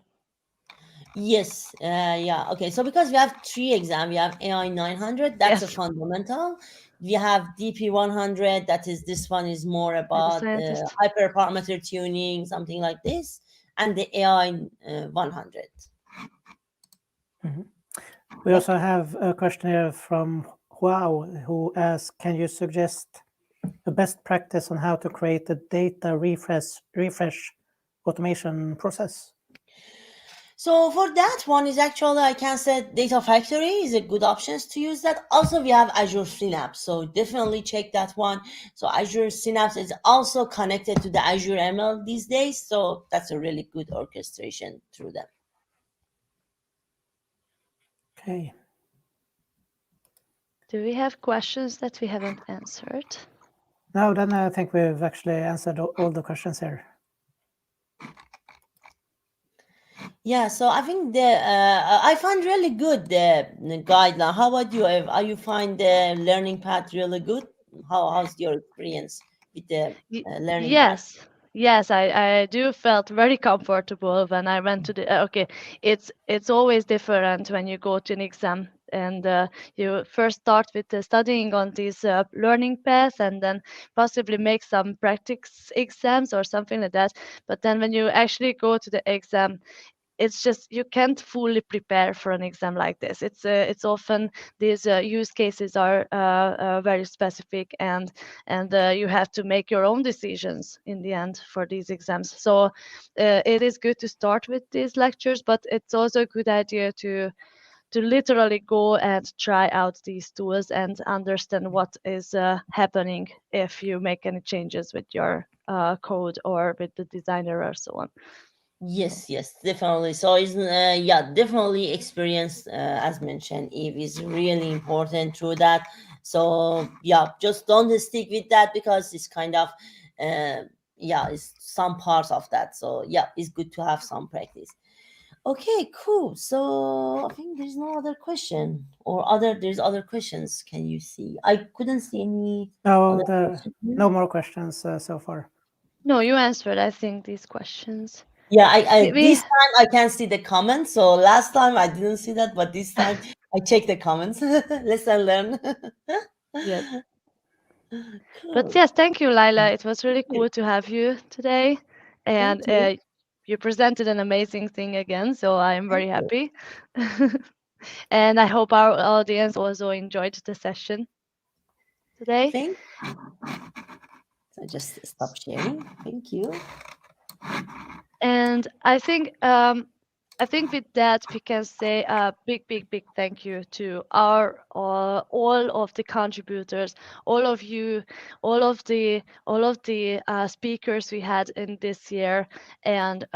Yes. Yeah. Okay. So because we have 3 exams, we have AI 900. That's a Yes. fundamental. We have DP 100. That is, this one is more about scientist. hyperparameter tuning, something like this, and the AI 100. We also have a question here from Huao, who asks, can you suggest a best practice on how to create a data refresh automation process? So for that one is actually, I can say Data Factory is a good option to use that. Also, we have Azure Synapse, so definitely check that one. So Azure Synapse is also connected to the Azure ML these days, so that's a really good orchestration through them. Okay. Do we have questions that we haven't answered? No, then I think we've actually answered all the questions here. Yeah, so I think I find really good the guideline. How about you? Are you find the learning path really good? How's your experience with the learning path? Yes, I do felt very comfortable when I went to the okay. It's always different when you go to an exam, and you first start with studying on these learning paths, and then possibly make some practice exams or something like that. But then when you actually go to the exam, it's just you can't fully prepare for an exam like this. It's often these use cases are very specific, and you have to make your own decisions in the end for these exams. So it is good to start with these lectures, but it's also a good idea to literally go and try out these tools and understand what is happening if you make any changes with your code or with the designer or so on. Yes, definitely. So it's definitely experience, as mentioned, Eve, is really important through that. So yeah, just don't stick with that because it's kind of it's some parts of that. So yeah, it's good to have some practice. Okay, cool. So I think there's no other question there's other questions. Can you see? I couldn't see any. No, other questions. no more questions so far. No, you answered, I think, these questions. Yeah, I We- this time I can see the comments. So last time I didn't see that, but this time I check the comments. Lesson learn. Yes. Cool. But yes, thank you, Layla. It was really cool to have you today. And Thank you presented an amazing thing again, so I am very happy. And I hope our audience also enjoyed the session today. Thank So just stop sharing. Thank you. And I think with that we can say a big thank you to our all of the contributors, all of you, all of the speakers we had in this year, and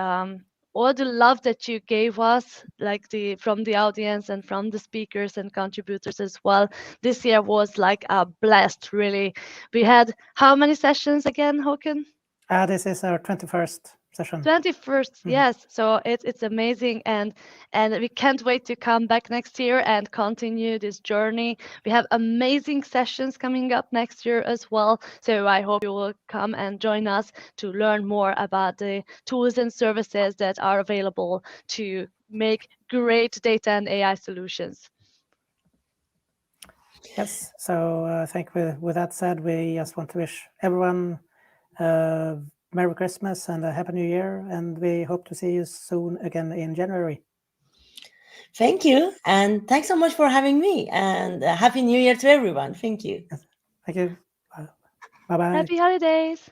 all the love that you gave us, like from the audience and from the speakers and contributors as well. This year was like a blast, really. We had how many sessions again, Håkan? This is our 21st session. 21st, yes. So it's amazing, and we can't wait to come back next year and continue this journey. We have amazing sessions coming up next year as well. So I hope you will come and join us to learn more about the tools and services that are available to make great data and AI solutions. Yes. So I think with that said, we just want to wish everyone Merry Christmas and a Happy New Year, and we hope to see you soon again in January. Thank you, and thanks so much for having me, and Happy New Year to everyone. Thank you. Yes. Thank you. Bye-bye. Happy holidays.